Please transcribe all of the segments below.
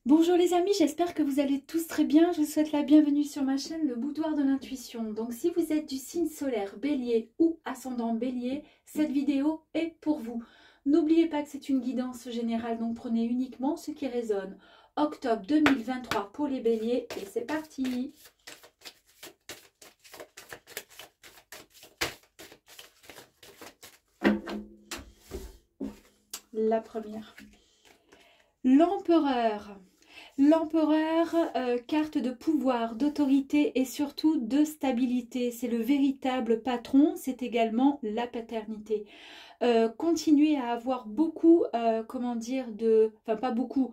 Bonjour les amis, j'espère que vous allez tous très bien. Je vous souhaite la bienvenue sur ma chaîne Le Boudoir de l'Intuition. Donc si vous êtes du signe solaire Bélier ou ascendant Bélier, cette vidéo est pour vous. N'oubliez pas que c'est une guidance générale, donc prenez uniquement ce qui résonne. Octobre 2023 pour les Béliers et c'est parti. La première. L'empereur. L'empereur, carte de pouvoir, d'autorité et surtout de stabilité. C'est le véritable patron, c'est également la paternité. Continuez à avoir beaucoup, enfin pas beaucoup,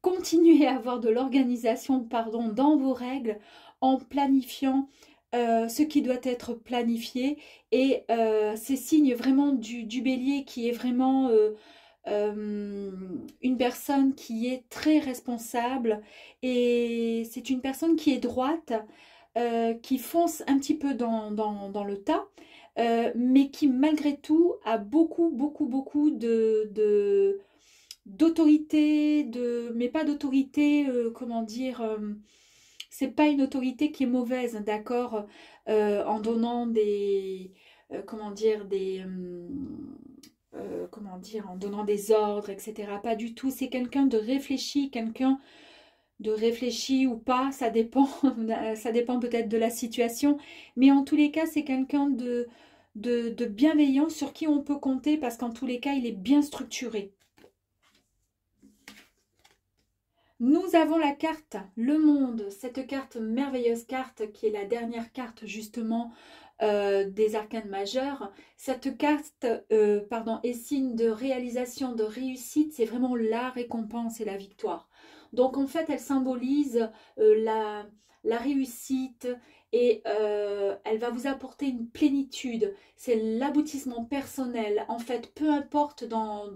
continuez à avoir de l'organisation, pardon, dans vos règles en planifiant ce qui doit être planifié. Et c'est signe vraiment du bélier qui est vraiment... une personne qui est très responsable et c'est une personne qui est droite, qui fonce un petit peu dans le tas, mais qui malgré tout a beaucoup d'autorité, mais pas d'autorité, c'est pas une autorité qui est mauvaise, d'accord, en donnant des, en donnant des ordres, etc. Pas du tout. C'est quelqu'un de réfléchi ou pas, ça dépend, ça dépend peut-être de la situation. Mais en tous les cas, c'est quelqu'un de bienveillant sur qui on peut compter parce qu'en tous les cas, il est bien structuré. Nous avons la carte Le Monde, cette carte, merveilleuse carte qui est la dernière carte justement des arcanes majeurs. Cette carte est signe de réalisation, de réussite, c'est vraiment la récompense et la victoire. Donc en fait elle symbolise la réussite et elle va vous apporter une plénitude. C'est l'aboutissement personnel. En fait, peu importe dans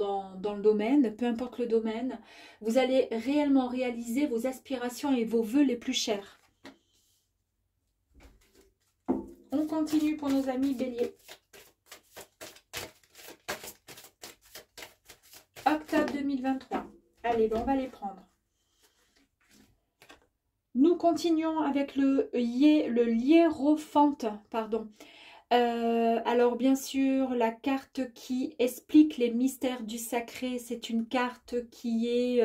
le domaine, peu importe le domaine, vous allez réellement réaliser vos aspirations et vos vœux les plus chers. On continue pour nos amis béliers. Octobre 2023. Allez, ben on va les prendre. Nous continuons avec le hiérophante, pardon. Alors bien sûr, la carte qui explique les mystères du sacré, c'est une carte qui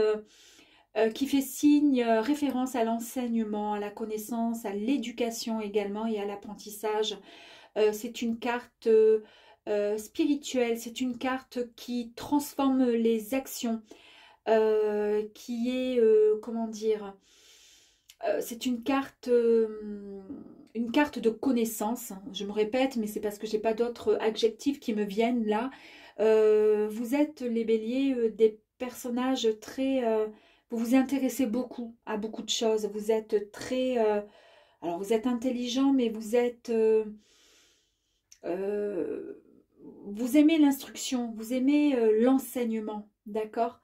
fait signe, référence à l'enseignement, à la connaissance, à l'éducation également et à l'apprentissage. C'est une carte spirituelle, c'est une carte qui transforme les actions, qui est, c'est une carte de connaissance. Je me répète, mais c'est parce que j'ai pas d'autres adjectifs qui me viennent là. Vous êtes les béliers des personnages très... vous vous intéressez beaucoup à beaucoup de choses. Vous êtes très... alors vous êtes intelligent, mais vous êtes... vous aimez l'instruction, vous aimez l'enseignement, d'accord?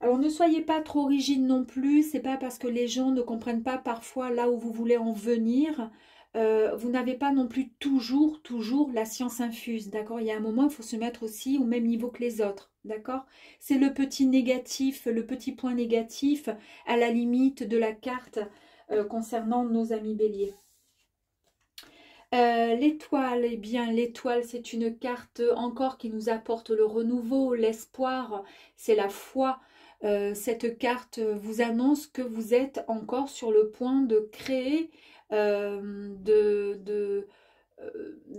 Alors ne soyez pas trop rigide non plus, c'est pas parce que les gens ne comprennent pas parfois là où vous voulez en venir. Vous n'avez pas non plus toujours la science infuse, d'accord? Il y a un moment, il faut se mettre aussi au même niveau que les autres, d'accord? C'est le petit négatif, le petit point négatif à la limite de la carte concernant nos amis béliers. L'étoile, eh bien l'étoile c'est une carte encore qui nous apporte le renouveau, l'espoir, c'est la foi. Cette carte vous annonce que vous êtes encore sur le point de créer,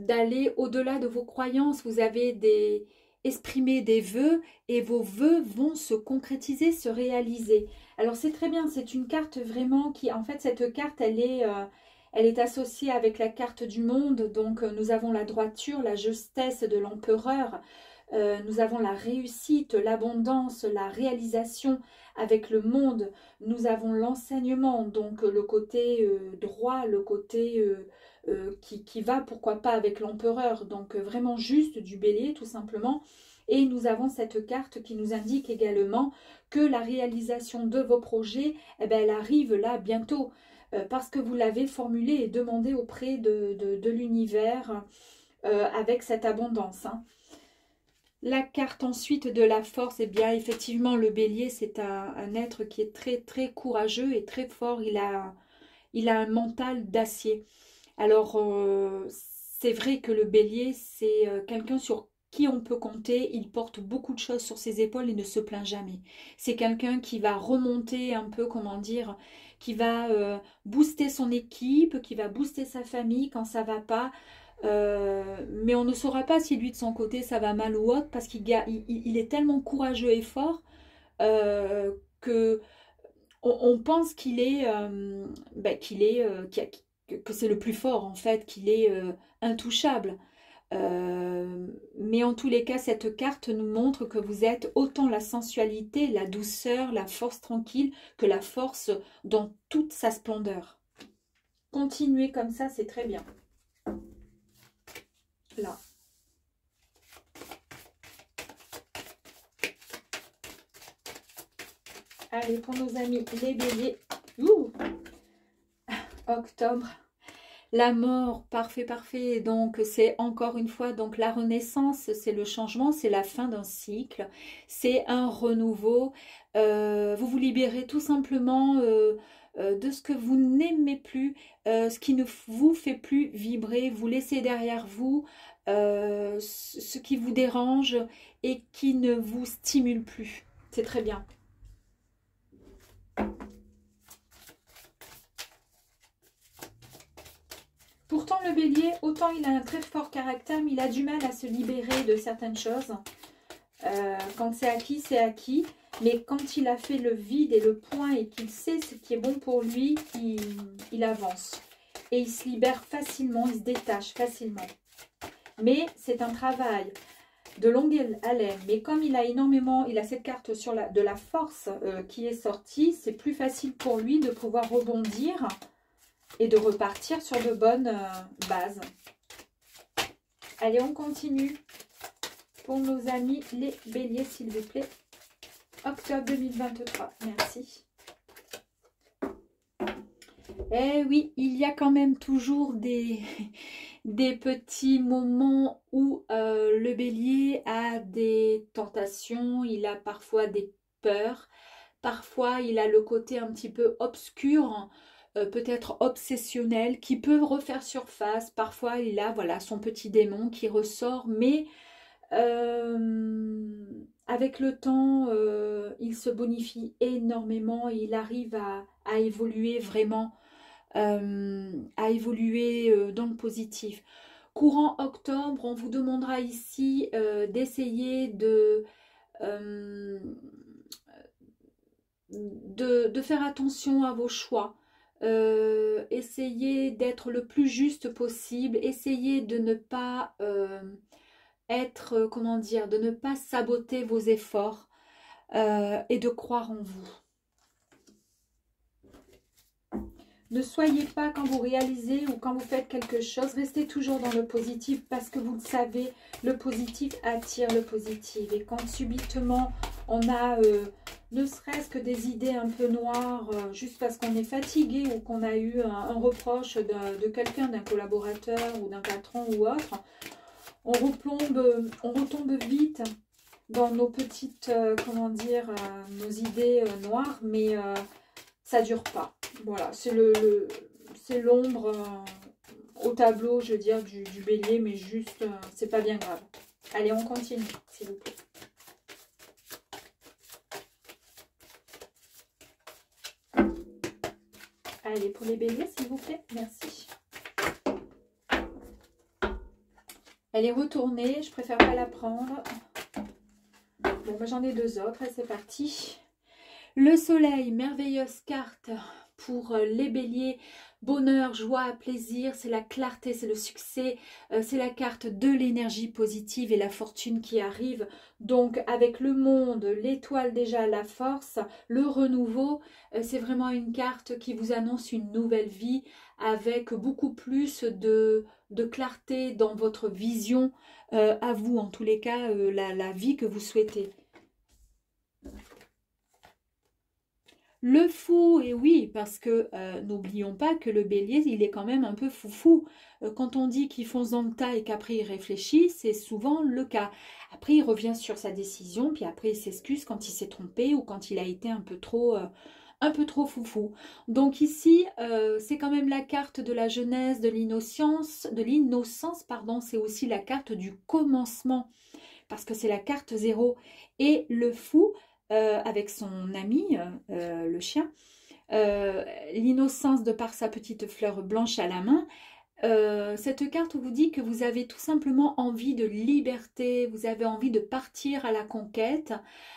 d'aller au-delà de vos croyances. Vous avez exprimé des vœux et vos vœux vont se concrétiser, se réaliser. Alors c'est très bien, c'est une carte vraiment qui, en fait cette carte elle est associée avec la carte du monde. Donc nous avons la droiture, la justesse de l'empereur. Nous avons la réussite, l'abondance, la réalisation avec le monde. Nous avons l'enseignement, donc le côté droit, le côté qui va, pourquoi pas, avec l'empereur. Donc vraiment juste du bélier, tout simplement. Et nous avons cette carte qui nous indique également que la réalisation de vos projets, eh ben, elle arrive là bientôt. Parce que vous l'avez formulé et demandé auprès de l'univers avec cette abondance, hein. La carte ensuite de la force, eh bien effectivement le bélier c'est un être qui est très très courageux et très fort, il a un mental d'acier. Alors c'est vrai que le bélier c'est quelqu'un sur qui on peut compter, il porte beaucoup de choses sur ses épaules et ne se plaint jamais. C'est quelqu'un qui va remonter un peu, comment dire, qui va booster son équipe, qui va booster sa famille quand ça va pas. Mais on ne saura pas si lui de son côté ça va mal ou autre parce il est tellement courageux et fort que on pense qu'il est, que c'est le plus fort en fait, qu'il est intouchable. Mais en tous les cas, cette carte nous montre que vous êtes autant la sensualité, la douceur, la force tranquille que la force dans toute sa splendeur. Continuez comme ça, c'est très bien. Là. Allez, pour nos amis les béliers. Ouh, octobre. La mort, parfait, parfait. Donc, c'est encore une fois, donc la renaissance, c'est le changement, c'est la fin d'un cycle, c'est un renouveau. Vous vous libérez tout simplement de ce que vous n'aimez plus, ce qui ne vous fait plus vibrer. Vous laissez derrière vous ce qui vous dérange et qui ne vous stimule plus. C'est très bien. Pourtant, le bélier, autant il a un très fort caractère, mais il a du mal à se libérer de certaines choses. Quand c'est acquis, c'est acquis. Mais quand il a fait le vide et le point et qu'il sait ce qui est bon pour lui, il avance. Et il se libère facilement, il se détache facilement. Mais c'est un travail de longue haleine. Mais comme il a énormément, il a cette carte sur de la force qui est sortie, c'est plus facile pour lui de pouvoir rebondir et de repartir sur de bonnes bases. Allez, on continue pour nos amis les béliers, s'il vous plaît. Octobre 2023, merci. Eh oui, il y a quand même toujours des petits moments où le bélier a des tentations, il a parfois des peurs, parfois il a le côté un petit peu obscur, peut-être obsessionnel, qui peut refaire surface. Parfois, il a voilà, son petit démon qui ressort, mais avec le temps, il se bonifie énormément et il arrive à évoluer vraiment, à évoluer dans le positif. Courant octobre, on vous demandera ici d'essayer de faire attention à vos choix. Essayez d'être le plus juste possible, essayez de ne pas être, comment dire, de ne pas saboter vos efforts et de croire en vous. Ne soyez pas, quand vous réalisez ou quand vous faites quelque chose, restez toujours dans le positif parce que vous le savez, le positif attire le positif. Et quand subitement on a ne serait-ce que des idées un peu noires, juste parce qu'on est fatigué ou qu'on a eu un reproche de quelqu'un, d'un collaborateur ou d'un patron ou autre, on retombe vite dans nos petites, comment dire, nos idées noires, mais ça ne dure pas. Voilà, c'est l'ombre au tableau, je veux dire, du bélier, mais juste, c'est pas bien grave. Allez, on continue, s'il vous plaît. Allez, pour les béliers, s'il vous plaît, merci. Elle est retournée, je préfère pas la prendre. Bon, bah, j'en ai deux autres, et c'est parti. Le soleil, merveilleuse carte pour les béliers. Bonheur, joie, plaisir, c'est la clarté, c'est le succès, c'est la carte de l'énergie positive et la fortune qui arrive. Donc avec le monde, l'étoile déjà, la force, le renouveau, c'est vraiment une carte qui vous annonce une nouvelle vie avec beaucoup plus de clarté dans votre vision, à vous en tous les cas, la vie que vous souhaitez. Le fou, et oui, parce que n'oublions pas que le bélier, il est quand même un peu foufou. Quand on dit qu'il fonce dans le tas et qu'après il réfléchit, c'est souvent le cas. Après, il revient sur sa décision, puis après il s'excuse quand il s'est trompé ou quand il a été un peu trop foufou. Donc ici, c'est quand même la carte de la jeunesse, de l'innocence, pardon, c'est aussi la carte du commencement, parce que c'est la carte zéro. Et le fou, avec son ami, le chien, l'innocence de par sa petite fleur blanche à la main, cette carte vous dit que vous avez tout simplement envie de liberté, vous avez envie de partir à la conquête.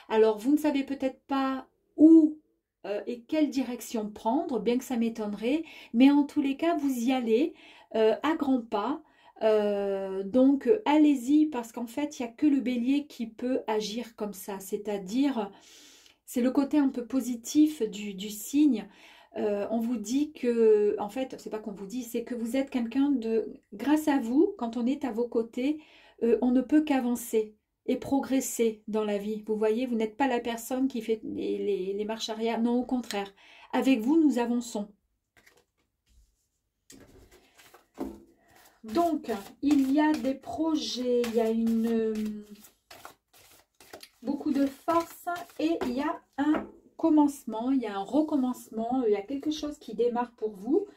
Alors vous ne savez peut-être pas où et quelle direction prendre, bien que ça m'étonnerait, mais en tous les cas, vous y allez à grands pas. Donc allez-y parce qu'en fait, il n'y a que le bélier qui peut agir comme ça, c'est-à-dire, c'est le côté un peu positif du signe. On vous dit que, en fait, c'est pas qu'on vous dit, c'est que vous êtes quelqu'un de, grâce à vous, quand on est à vos côtés, on ne peut qu'avancer et progresser dans la vie. Vous voyez, vous n'êtes pas la personne qui fait les marches arrière. Non, au contraire. Avec vous, nous avançons. Donc, il y a des projets, il y a beaucoup de force et il y a un commencement, il y a un recommencement, il y a quelque chose qui démarre pour vous.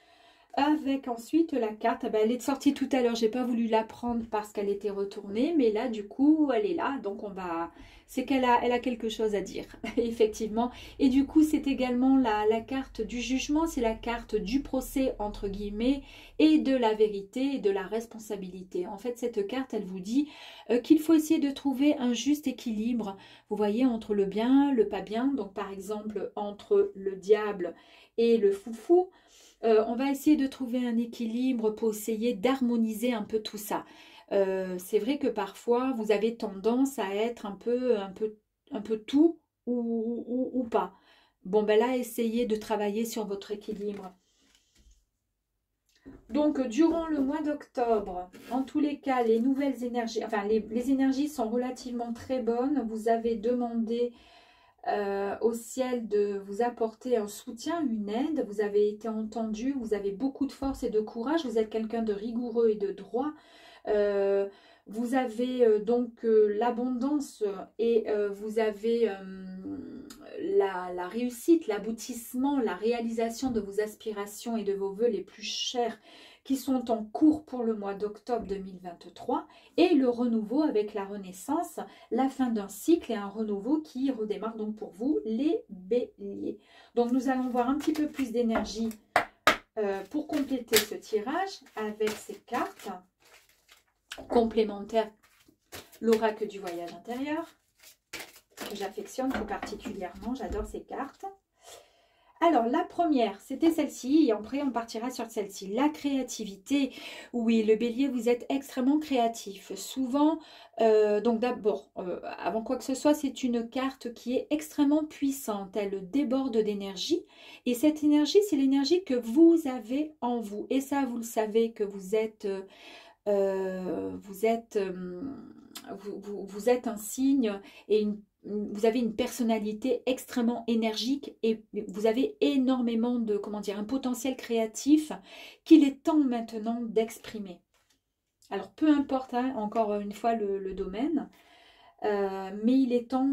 Avec ensuite la carte, elle est sortie tout à l'heure, j'ai pas voulu la prendre parce qu'elle était retournée, mais là du coup elle est là, donc on va, c'est elle a quelque chose à dire, effectivement. Et du coup c'est également la carte du jugement, c'est la carte du procès entre guillemets et de la vérité et de la responsabilité. En fait cette carte elle vous dit qu'il faut essayer de trouver un juste équilibre, vous voyez, entre le bien, le pas bien, donc par exemple entre le diable et le foufou. On va essayer de trouver un équilibre pour essayer d'harmoniser un peu tout ça. C'est vrai que parfois, vous avez tendance à être un peu tout ou pas. Bon, ben là, essayez de travailler sur votre équilibre. Donc, durant le mois d'octobre, en tous les cas, les nouvelles énergies, enfin, les énergies sont relativement très bonnes. Vous avez demandé au ciel de vous apporter un soutien, une aide. Vous avez été entendu, vous avez beaucoup de force et de courage. Vous êtes quelqu'un de rigoureux et de droit. Vous avez donc l'abondance et vous avez la réussite, l'aboutissement, la réalisation de vos aspirations et de vos vœux les plus chers qui sont en cours pour le mois d'octobre 2023 et le renouveau avec la renaissance, la fin d'un cycle et un renouveau qui redémarre donc pour vous les béliers. Donc nous allons voir un petit peu plus d'énergie pour compléter ce tirage avec ces cartes complémentaires, l'oracle du voyage intérieur, que j'affectionne tout particulièrement, j'adore ces cartes. Alors, la première, c'était celle-ci, et après, on partira sur celle-ci. La créativité. Oui, le bélier, vous êtes extrêmement créatif. Souvent, donc d'abord, avant quoi que ce soit, c'est une carte qui est extrêmement puissante. Elle déborde d'énergie. Et cette énergie, c'est l'énergie que vous avez en vous. Et ça, vous le savez que vous êtes... vous êtes un signe et vous avez une personnalité extrêmement énergique et vous avez énormément de, comment dire, un potentiel créatif qu'il est temps maintenant d'exprimer. Alors peu importe, hein, encore une fois, le domaine, mais il est temps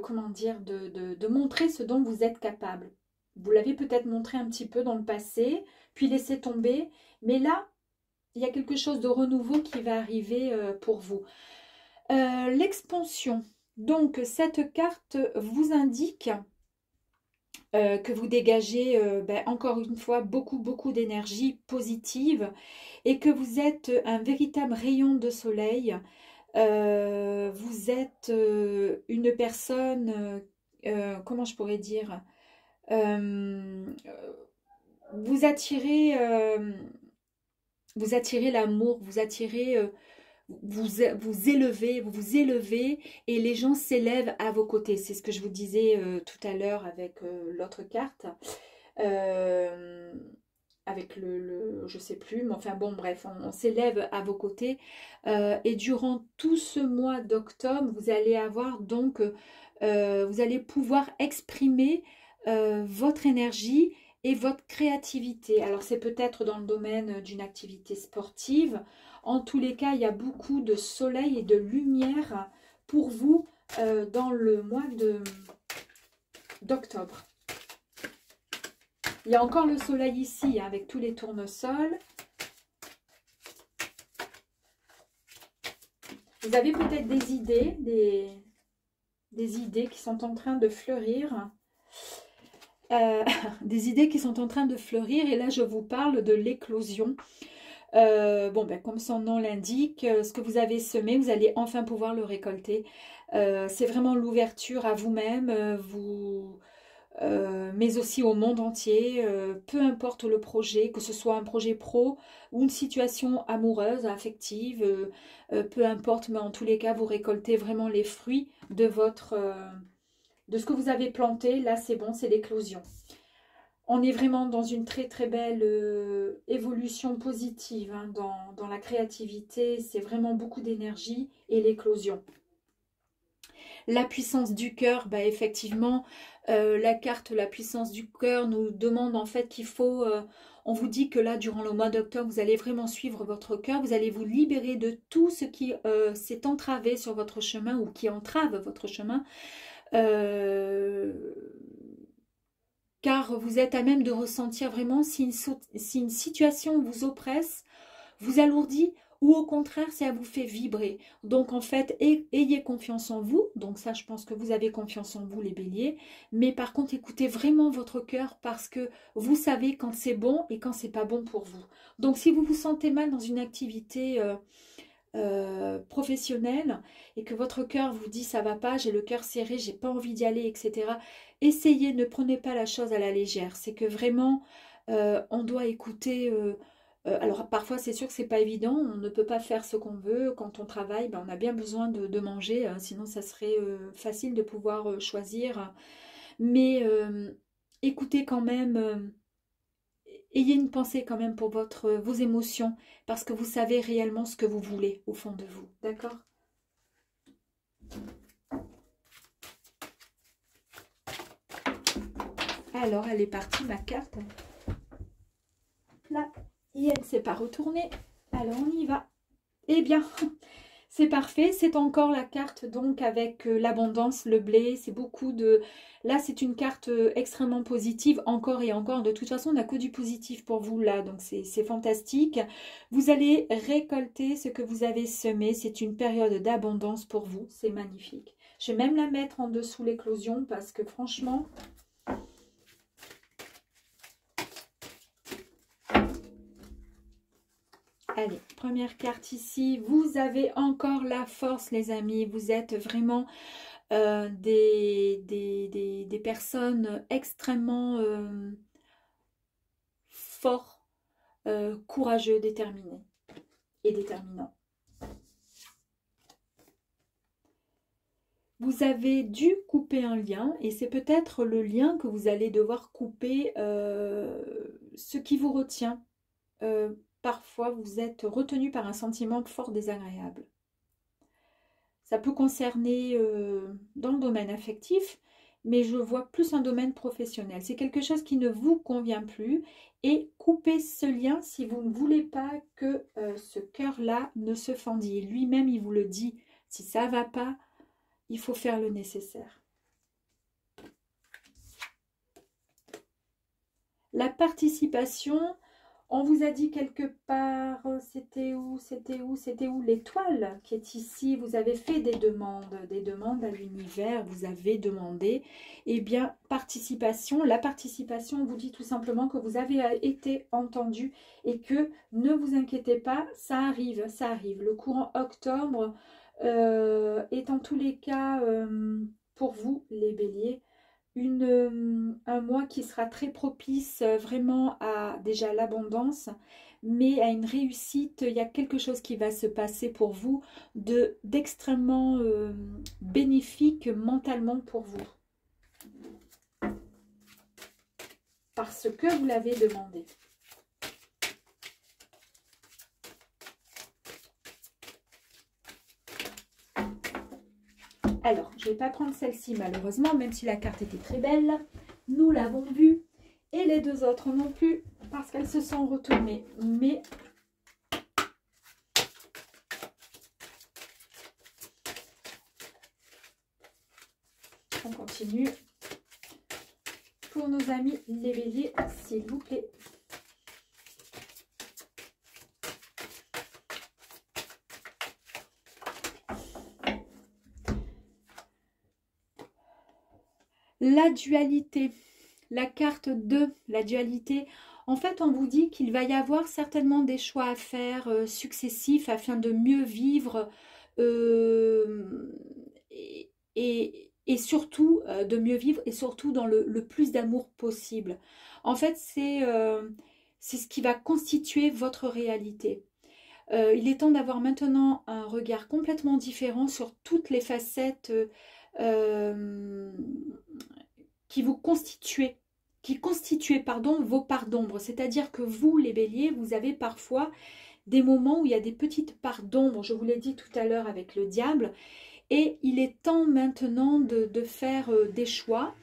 comment dire, de montrer ce dont vous êtes capable. Vous l'avez peut-être montré un petit peu dans le passé, puis laissé tomber, mais là, il y a quelque chose de renouveau qui va arriver pour vous. L'expansion. Donc, cette carte vous indique que vous dégagez, encore une fois, beaucoup d'énergie positive et que vous êtes un véritable rayon de soleil. Vous êtes une personne, comment je pourrais dire, vous attirez l'amour, vous attirez, vous élevez et les gens s'élèvent à vos côtés. C'est ce que je vous disais tout à l'heure avec l'autre carte. Avec je sais plus, mais enfin bon, bref, on s'élève à vos côtés. Et durant tout ce mois d'octobre, vous allez avoir donc vous allez pouvoir exprimer votre énergie et votre créativité. Alors c'est peut-être dans le domaine d'une activité sportive. En tous les cas, il y a beaucoup de soleil et de lumière pour vous dans le mois d'octobre. Il y a encore le soleil ici, hein, avec tous les tournesols. Vous avez peut-être des idées, des idées qui sont en train de fleurir. Des idées qui sont en train de fleurir. Et là, je vous parle de l'éclosion. Bon, ben, comme son nom l'indique, ce que vous avez semé, vous allez enfin pouvoir le récolter. C'est vraiment l'ouverture à vous-même, mais aussi au monde entier, peu importe le projet, que ce soit un projet pro ou une situation amoureuse, affective, peu importe, mais en tous les cas, vous récoltez vraiment les fruits de de ce que vous avez planté. Là, c'est bon, c'est l'éclosion. On est vraiment dans une très très belle évolution positive, hein, dans la créativité. C'est vraiment beaucoup d'énergie et l'éclosion. La puissance du cœur, bah effectivement, la carte la puissance du cœur nous demande en fait qu'il faut, on vous dit que là, durant le mois d'octobre, vous allez vraiment suivre votre cœur, vous allez vous libérer de tout ce qui s'est entravé sur votre chemin ou qui entrave votre chemin. Car vous êtes à même de ressentir vraiment si une situation vous oppresse, vous alourdit, ou au contraire, si elle vous fait vibrer. Donc en fait, ayez confiance en vous. Donc ça, je pense que vous avez confiance en vous, les béliers. Mais par contre, écoutez vraiment votre cœur parce que vous savez quand c'est bon et quand c'est pas bon pour vous. Donc si vous vous sentez mal dans une activité professionnelle et que votre cœur vous dit ça va pas, j'ai le cœur serré, j'ai pas envie d'y aller, etc. Essayez, ne prenez pas la chose à la légère. C'est que vraiment, on doit écouter... alors parfois c'est sûr que c'est pas évident, on ne peut pas faire ce qu'on veut. Quand on travaille, ben, on a bien besoin de manger, hein, sinon ça serait facile de pouvoir choisir. Mais écoutez quand même, ayez une pensée quand même pour vos émotions, parce que vous savez réellement ce que vous voulez au fond de vous, d'accord? Alors elle est partie ma carte. Là, et elle ne s'est pas retournée. Alors on y va. Eh bien, c'est parfait. C'est encore la carte donc avec l'abondance, le blé. C'est beaucoup de... Là, c'est une carte extrêmement positive, encore et encore. De toute façon, on n'a que du positif pour vous là, donc c'est fantastique. Vous allez récolter ce que vous avez semé. C'est une période d'abondance pour vous. C'est magnifique. Je vais même la mettre en dessous l'éclosion parce que franchement... Allez, première carte ici. Vous avez encore la force, les amis. Vous êtes vraiment des personnes extrêmement forts, courageux, déterminés et déterminants. Vous avez dû couper un lien et c'est peut-être le lien que vous allez devoir couper, ce qui vous retient. Parfois, vous êtes retenu par un sentiment fort désagréable. Ça peut concerner dans le domaine affectif, mais je vois plus un domaine professionnel. C'est quelque chose qui ne vous convient plus et coupez ce lien si vous ne voulez pas que ce cœur-là ne se fendille. Lui-même, il vous le dit. Si ça ne va pas, il faut faire le nécessaire. La participation... On vous a dit quelque part, c'était où l'étoile qui est ici. Vous avez fait des demandes à l'univers, vous avez demandé. Eh bien, participation. La participation, on vous dit tout simplement que vous avez été entendu et que ne vous inquiétez pas, ça arrive, ça arrive. Le courant octobre est en tous les cas pour vous, les béliers, un mois qui sera très propice vraiment à déjà l'abondance, mais à une réussite. Il y a quelque chose qui va se passer pour vous d'extrêmement bénéfique mentalement pour vous. Parce que vous l'avez demandé. Alors, je ne vais pas prendre celle-ci malheureusement, même si la carte était très belle. Nous l'avons vue. Et les deux autres non plus, parce qu'elles se sont retournées. Mais on continue. Pour nos amis les béliers, s'il vous plaît. La dualité, la carte 2, la dualité. En fait, on vous dit qu'il va y avoir certainement des choix à faire successifs afin de mieux vivre et surtout de mieux vivre et surtout dans le plus d'amour possible. En fait, c'est ce qui va constituer votre réalité. Il est temps d'avoir maintenant un regard complètement différent sur toutes les facettes qui constituaient vos parts d'ombre. C'est-à-dire que vous, les béliers, vous avez parfois des moments où il y a des petites parts d'ombre. Je vous l'ai dit tout à l'heure avec le diable. Et il est temps maintenant de faire des choix.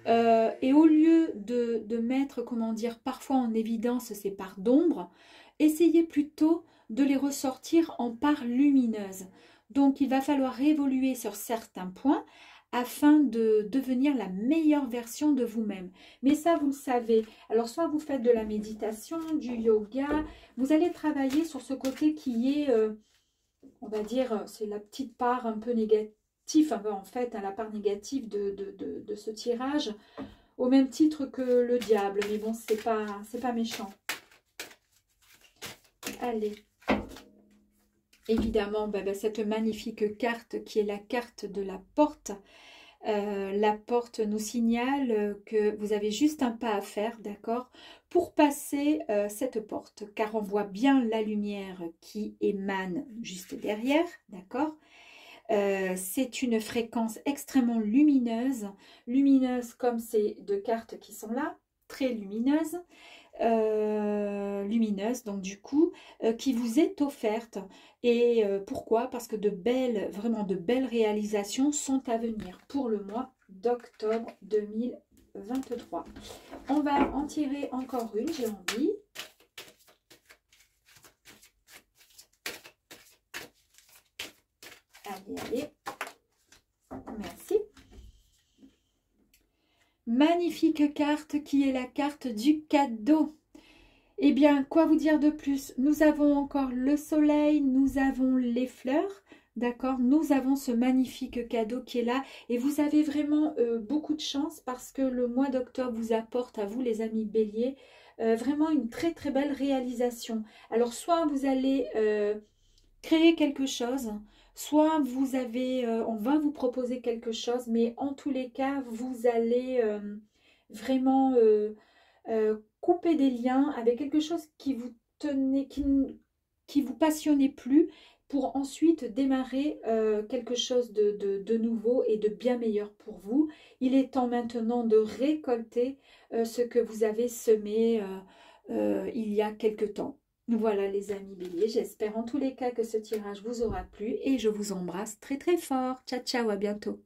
Et au lieu de mettre, comment dire, parfois en évidence ces parts d'ombre, essayez plutôt de les ressortir en parts lumineuses. Donc, il va falloir évoluer sur certains points afin de devenir la meilleure version de vous-même. Mais ça, vous le savez. Alors, soit vous faites de la méditation, du yoga, vous allez travailler sur ce côté qui est, on va dire, c'est la petite part un peu négative, en fait, la part négative de ce tirage, au même titre que le diable. Mais bon, c'est pas méchant. Allez. Évidemment, cette magnifique carte qui est la carte de la porte. La porte nous signale que vous avez juste un pas à faire, d'accord, pour passer cette porte, car on voit bien la lumière qui émane juste derrière, d'accord. C'est une fréquence extrêmement lumineuse, comme ces deux cartes qui sont là, très lumineuses. Donc du coup qui vous est offerte et pourquoi? Parce que vraiment de belles réalisations sont à venir pour le mois d'octobre 2023. On va en tirer encore une, j'ai envie. Allez, merci. Magnifique carte qui est la carte du cadeau. Eh bien, quoi vous dire de plus? Nous avons encore le soleil, nous avons les fleurs, d'accord? Nous avons ce magnifique cadeau qui est là. Et vous avez vraiment beaucoup de chance parce que le mois d'octobre vous apporte à vous, les amis béliers, vraiment une très très belle réalisation. Alors, soit vous allez créer quelque chose, soit vous avez, on va vous proposer quelque chose, mais en tous les cas, vous allez vraiment couper des liens avec quelque chose qui vous tenait, qui vous passionnait plus, pour ensuite démarrer quelque chose de nouveau et de bien meilleur pour vous. Il est temps maintenant de récolter ce que vous avez semé il y a quelque temps. Voilà les amis béliers, j'espère en tous les cas que ce tirage vous aura plu et je vous embrasse très très fort. Ciao ciao, à bientôt.